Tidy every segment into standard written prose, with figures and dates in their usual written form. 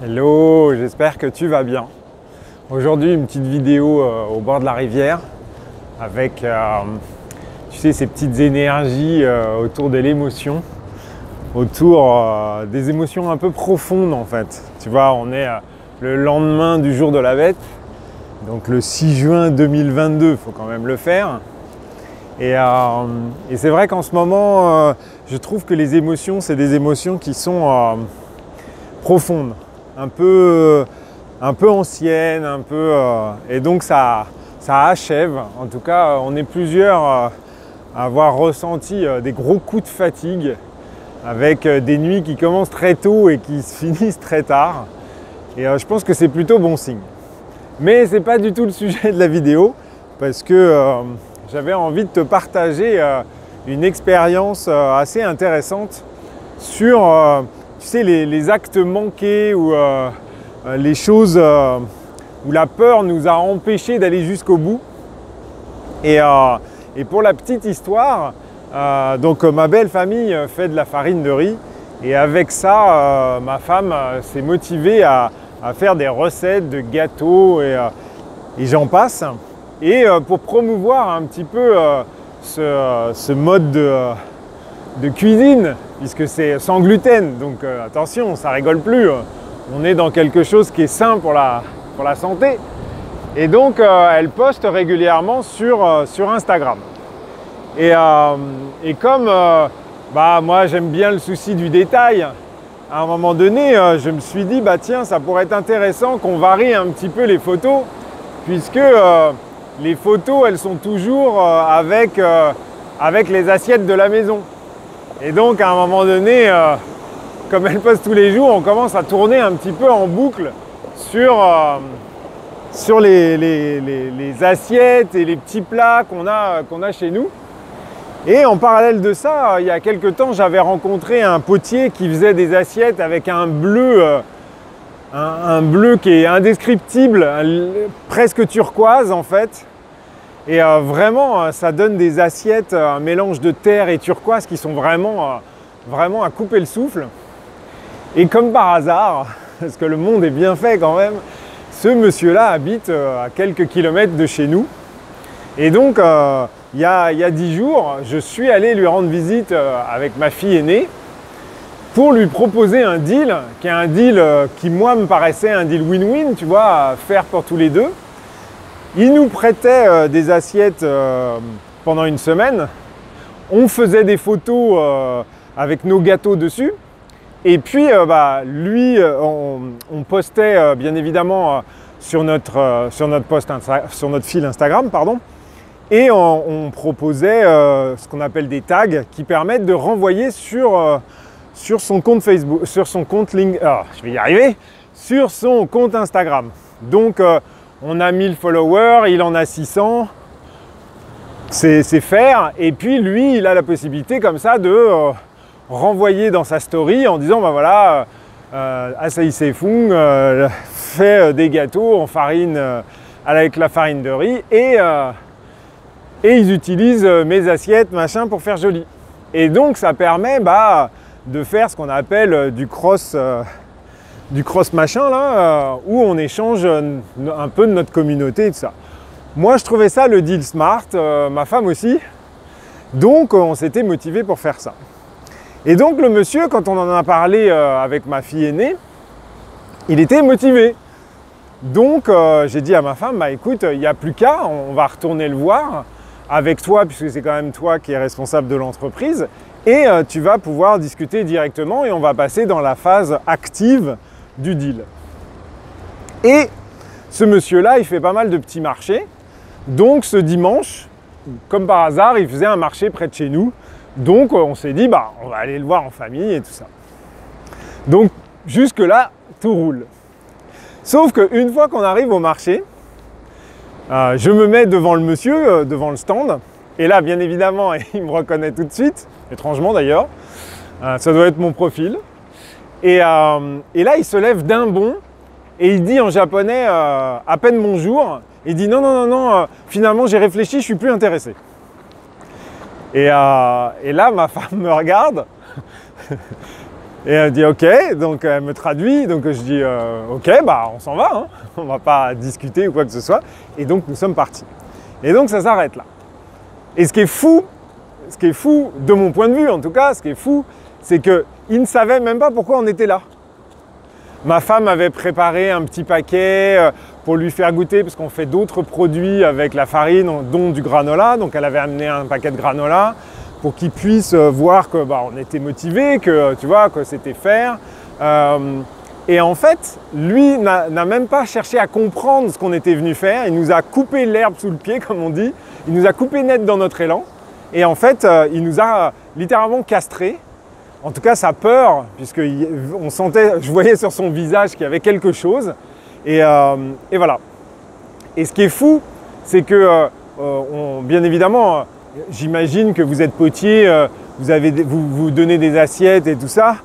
Hello, j'espère que tu vas bien. Aujourd'hui, une petite vidéo au bord de la rivière avec, tu sais, ces petites énergies autour de l'émotion, autour des émotions un peu profondes en fait. Tu vois, on est le lendemain du jour de la Vête, donc le 6 juin 2022, il faut quand même le faire. Et c'est vrai qu'en ce moment, je trouve que les émotions, c'est des émotions qui sont profondes. Un peu ancienne, et donc ça achève. En tout cas, on est plusieurs à avoir ressenti des gros coups de fatigue avec des nuits qui commencent très tôt et qui se finissent très tard. Et je pense que c'est plutôt bon signe. Mais c'est pas du tout le sujet de la vidéo parce que j'avais envie de te partager une expérience assez intéressante sur tu sais, les actes manqués ou les choses où la peur nous a empêchés d'aller jusqu'au bout. Et pour la petite histoire, donc ma belle famille fait de la farine de riz. Et avec ça, ma femme s'est motivée à faire des recettes de gâteaux et j'en passe. Et pour promouvoir un petit peu ce mode de cuisine, puisque c'est sans gluten, donc attention, ça rigole plus, on est dans quelque chose qui est sain pour la santé. Et donc elle poste régulièrement sur Instagram. Et comme moi j'aime bien le souci du détail, à un moment donné je me suis dit tiens, ça pourrait être intéressant qu'on varie un petit peu les photos, puisque les photos elles sont toujours avec les assiettes de la maison. Et donc à un moment donné, comme elle poste tous les jours, on commence à tourner un petit peu en boucle sur les assiettes et les petits plats qu'on a chez nous. Et en parallèle de ça, il y a quelques temps, j'avais rencontré un potier qui faisait des assiettes avec un bleu qui est indescriptible, presque turquoise en fait. Et vraiment, ça donne des assiettes, un mélange de terre et turquoise qui sont vraiment à couper le souffle. Et comme par hasard, parce que le monde est bien fait quand même, ce monsieur-là habite à quelques kilomètres de chez nous. Et donc, il y a 10 jours, je suis allé lui rendre visite avec ma fille aînée pour lui proposer un deal, qui est un deal qui, moi, me paraissait un deal win-win, tu vois, à faire pour tous les deux. Il nous prêtait des assiettes pendant une semaine. On faisait des photos avec nos gâteaux dessus. Et puis, lui, on postait bien évidemment sur notre fil Instagram, pardon. Et on proposait ce qu'on appelle des tags qui permettent de renvoyer sur son compte Facebook, sur son compte sur son compte Instagram. Donc, on a 1000 followers, il en a 600, c'est faire. Et puis lui, il a la possibilité comme ça de renvoyer dans sa story en disant Asahi Seifung fait des gâteaux en farine avec la farine de riz et ils utilisent mes assiettes machin pour faire joli. Et donc ça permet de faire ce qu'on appelle du cross machin là, où on échange un peu de notre communauté et tout ça. Moi je trouvais ça le deal smart, ma femme aussi, donc on s'était motivé pour faire ça. Et donc le monsieur, quand on en a parlé avec ma fille aînée, il était motivé. Donc j'ai dit à ma femme, écoute, il n'y a plus qu'à, on va retourner le voir avec toi, puisque c'est quand même toi qui es responsable de l'entreprise, et tu vas pouvoir discuter directement et on va passer dans la phase active du deal. Et ce monsieur-là, il fait pas mal de petits marchés. Donc ce dimanche, comme par hasard, il faisait un marché près de chez nous. Donc on s'est dit, on va aller le voir en famille et tout ça. Donc jusque-là, tout roule. Sauf qu'une fois qu'on arrive au marché, je me mets devant le monsieur, devant le stand. Et là, bien évidemment, il me reconnaît tout de suite, étrangement d'ailleurs. Ça doit être mon profil. Et là, il se lève d'un bond et il dit en japonais à peine bonjour. Il dit non, finalement j'ai réfléchi, je suis plus intéressé. Et là, ma femme me regarde Et elle dit ok, donc elle me traduit, donc je dis ok, bah on s'en va, hein. On va pas discuter ou quoi que ce soit. Et donc nous sommes partis. Et donc ça s'arrête là. Et ce qui est fou de mon point de vue en tout cas, ce qui est fou, c'est qu'ils ne savaient même pas pourquoi on était là. Ma femme avait préparé un petit paquet pour lui faire goûter, parce qu'on fait d'autres produits avec la farine, dont du granola. Donc elle avait amené un paquet de granola pour qu'il puisse voir que on était motivés, que tu vois, que c'était faire. Et en fait, lui n'a même pas cherché à comprendre ce qu'on était venu faire. Il nous a coupé l'herbe sous le pied, comme on dit. Il nous a coupé net dans notre élan. Et en fait, il nous a littéralement castrés. En tout cas, sa peur, puisqu'on sentait, je voyais sur son visage qu'il y avait quelque chose. Et voilà. Et ce qui est fou, c'est que, bien évidemment, j'imagine que vous êtes potier, vous donnez des assiettes et tout ça.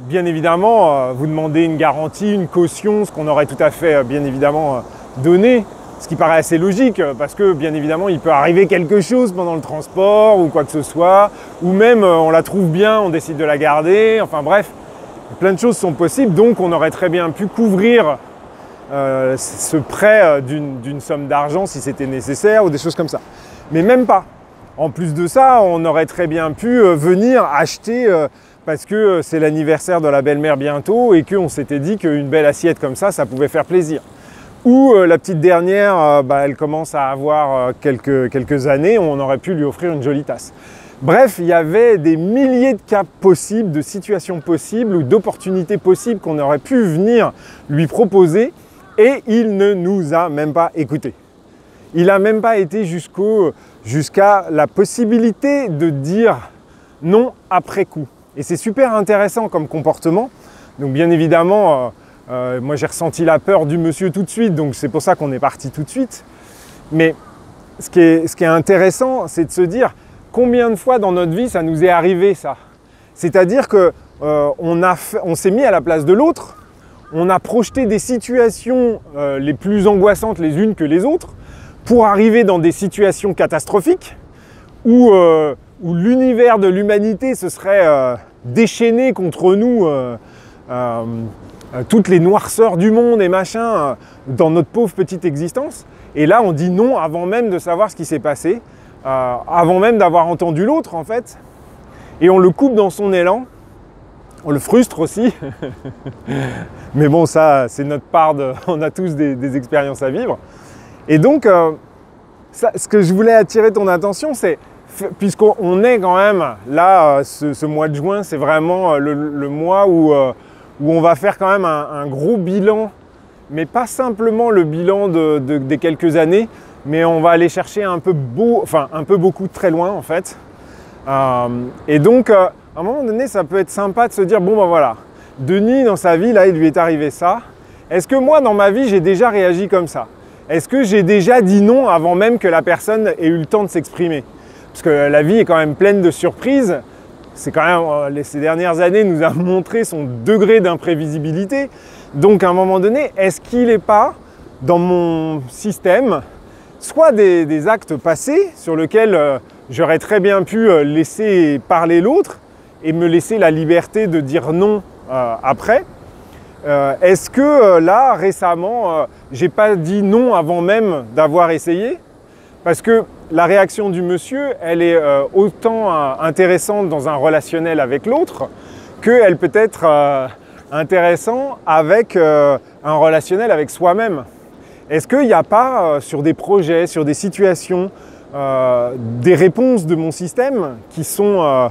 Bien évidemment, vous demandez une garantie, une caution, ce qu'on aurait tout à fait, bien évidemment, donné. Ce qui paraît assez logique, parce que bien évidemment, il peut arriver quelque chose pendant le transport ou quoi que ce soit, ou même on la trouve bien, on décide de la garder, enfin bref, plein de choses sont possibles, donc on aurait très bien pu couvrir ce prêt d'une somme d'argent si c'était nécessaire ou des choses comme ça. Mais même pas. En plus de ça, on aurait très bien pu venir acheter parce que c'est l'anniversaire de la belle-mère bientôt et qu'on s'était dit qu'une belle assiette comme ça pouvait faire plaisir. Ou la petite dernière, elle commence à avoir quelques années, on aurait pu lui offrir une jolie tasse. Bref, il y avait des milliers de cas possibles, de situations possibles ou d'opportunités possibles qu'on aurait pu venir lui proposer et il ne nous a même pas écoutés. Il n'a même pas été jusqu'à la possibilité de dire non après coup. Et c'est super intéressant comme comportement. Donc bien évidemment, moi j'ai ressenti la peur du monsieur tout de suite, donc c'est pour ça qu'on est parti tout de suite. Mais ce qui est intéressant, c'est de se dire combien de fois dans notre vie ça nous est arrivé ça. C'est-à-dire qu'on s'est mis à la place de l'autre, on a projeté des situations les plus angoissantes les unes que les autres pour arriver dans des situations catastrophiques où l'univers de l'humanité se serait déchaîné contre nous. Toutes les noirceurs du monde et machin dans notre pauvre petite existence. Et là, on dit non avant même de savoir ce qui s'est passé, avant même d'avoir entendu l'autre en fait. Et on le coupe dans son élan, on le frustre aussi. Mais bon, ça, c'est notre part on a tous des expériences à vivre. Et donc, ce que je voulais attirer ton attention, c'est, puisqu'on est quand même là, ce mois de juin, c'est vraiment le mois où on va faire quand même un gros bilan, mais pas simplement le bilan des quelques années, mais on va aller chercher un peu beaucoup très loin en fait. Et donc, à un moment donné, ça peut être sympa de se dire, bon ben voilà, Denis dans sa vie, là, il lui est arrivé ça. Est-ce que moi, dans ma vie, j'ai déjà réagi comme ça? Est-ce que j'ai déjà dit non avant même que la personne ait eu le temps de s'exprimer? Parce que la vie est quand même pleine de surprises. C'est quand même, ces dernières années nous a montré son degré d'imprévisibilité. Donc à un moment donné, est-ce qu'il n'est pas dans mon système soit des actes passés sur lesquels j'aurais très bien pu laisser parler l'autre et me laisser la liberté de dire non après. Est-ce que là, récemment, j'ai pas dit non avant même d'avoir essayé? Parce que la réaction du monsieur, elle est autant intéressante dans un relationnel avec l'autre qu'elle peut être intéressante avec un relationnel avec soi-même. Est-ce qu'il n'y a pas sur des projets, sur des situations, des réponses de mon système qui sont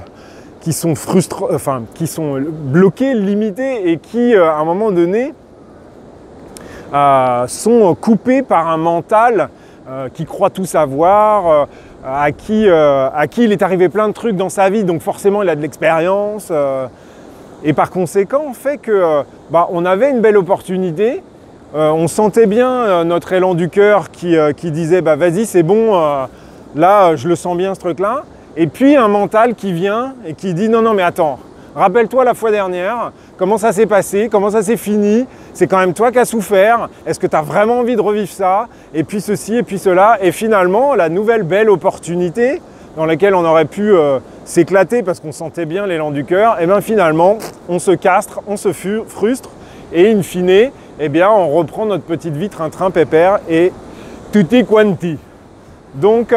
bloquées, limitées et qui, à un moment donné, sont coupées par un mental qui croit tout savoir, à qui il est arrivé plein de trucs dans sa vie, donc forcément il a de l'expérience. Et par conséquent, fait que on avait une belle opportunité, on sentait bien notre élan du cœur qui disait vas-y c'est bon, là je le sens bien ce truc-là. Et puis un mental qui vient et qui dit non mais attends, rappelle-toi la fois dernière, comment ça s'est passé, comment ça s'est fini, c'est quand même toi qui as souffert, est-ce que tu as vraiment envie de revivre ça, et puis ceci et puis cela, et finalement la nouvelle belle opportunité dans lesquelles on aurait pu s'éclater parce qu'on sentait bien l'élan du cœur, et bien finalement, on se castre, on se frustre, et in fine, eh bien, on reprend notre petite vie train-train pépère et tutti quanti. Donc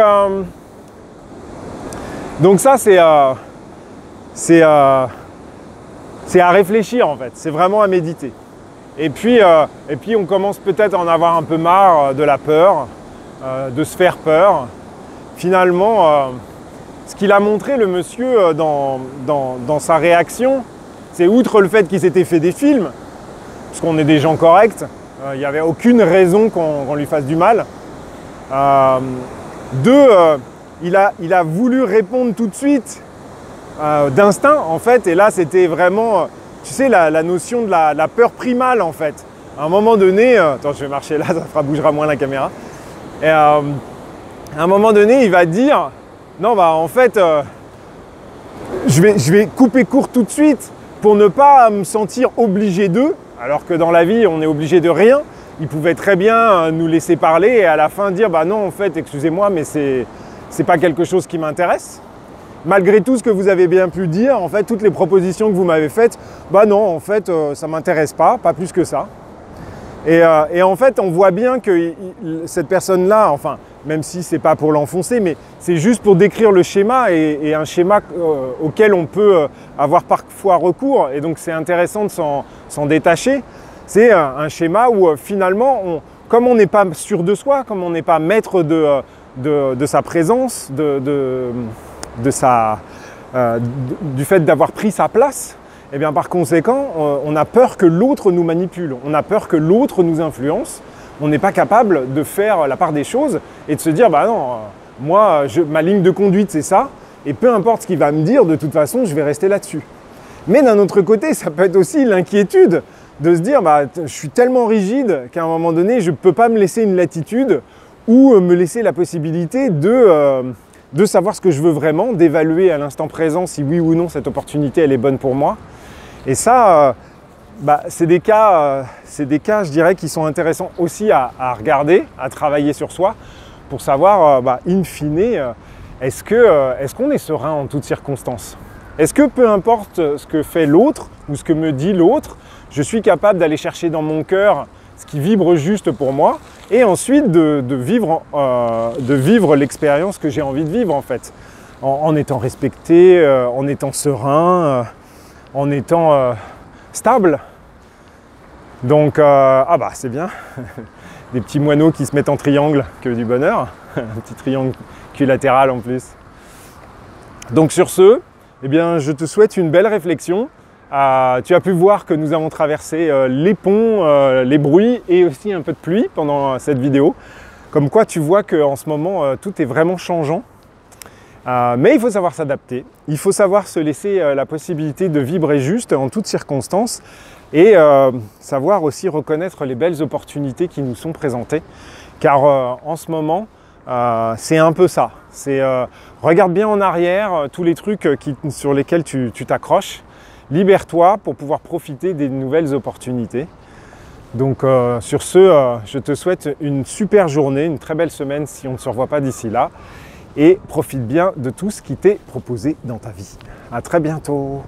ça, c'est à réfléchir en fait, c'est vraiment à méditer. Et puis on commence peut-être à en avoir un peu marre de la peur, de se faire peur. Finalement, ce qu'il a montré le monsieur dans sa réaction, c'est outre le fait qu'il s'était fait des films, parce qu'on est des gens corrects, il n'y avait aucune raison qu'on lui fasse du mal. Il a voulu répondre tout de suite d'instinct en fait, et là c'était vraiment, tu sais, la notion de la peur primale en fait. À un moment donné, attends, je vais marcher là, ça bougera moins la caméra. Et à un moment donné, il va dire, non bah en fait, je vais couper court tout de suite pour ne pas me sentir obligé d'eux, alors que dans la vie on est obligé de rien. Il pouvait très bien nous laisser parler et à la fin dire bah non en fait excusez-moi mais c'est pas quelque chose qui m'intéresse. Malgré tout ce que vous avez bien pu dire, en fait toutes les propositions que vous m'avez faites, bah non en fait ça m'intéresse pas plus que ça. Et en fait on voit bien que cette personne-là, enfin même si c'est pas pour l'enfoncer, mais c'est juste pour décrire le schéma et un schéma auquel on peut avoir parfois recours, et donc c'est intéressant de s'en détacher. C'est un schéma où finalement, comme on n'est pas sûr de soi, comme on n'est pas maître de sa présence, du fait d'avoir pris sa place, et bien par conséquent, on a peur que l'autre nous manipule, on a peur que l'autre nous influence, on n'est pas capable de faire la part des choses et de se dire bah non, moi ma ligne de conduite c'est ça, et peu importe ce qu'il va me dire, de toute façon je vais rester là-dessus. Mais d'un autre côté, ça peut être aussi l'inquiétude de se dire bah, je suis tellement rigide qu'à un moment donné, je ne peux pas me laisser une latitude ou me laisser la possibilité de savoir ce que je veux vraiment, d'évaluer à l'instant présent si oui ou non cette opportunité elle est bonne pour moi. Et ça, c'est des cas, je dirais, qui sont intéressants aussi à regarder, à travailler sur soi, pour savoir, in fine, est-ce qu'on est serein en toutes circonstances? Est-ce que peu importe ce que fait l'autre ou ce que me dit l'autre, je suis capable d'aller chercher dans mon cœur ce qui vibre juste pour moi et ensuite de vivre l'expérience que j'ai envie de vivre en fait, en étant respecté, en étant serein, en étant stable. Donc, c'est bien, des petits moineaux qui se mettent en triangle, que du bonheur, un petit triangle equilatéral en plus. Donc sur ce, eh bien, je te souhaite une belle réflexion. Tu as pu voir que nous avons traversé les ponts, les bruits et aussi un peu de pluie pendant cette vidéo. Comme quoi tu vois qu'en ce moment tout est vraiment changeant. Mais il faut savoir s'adapter, il faut savoir se laisser la possibilité de vibrer juste en toutes circonstances et savoir aussi reconnaître les belles opportunités qui nous sont présentées. Car en ce moment, c'est un peu ça. Regarde bien en arrière tous les trucs sur lesquels tu t'accroches. Libère-toi pour pouvoir profiter des nouvelles opportunités. Donc sur ce, je te souhaite une super journée, une très belle semaine si on ne se revoit pas d'ici là. Et profite bien de tout ce qui t'est proposé dans ta vie. À très bientôt.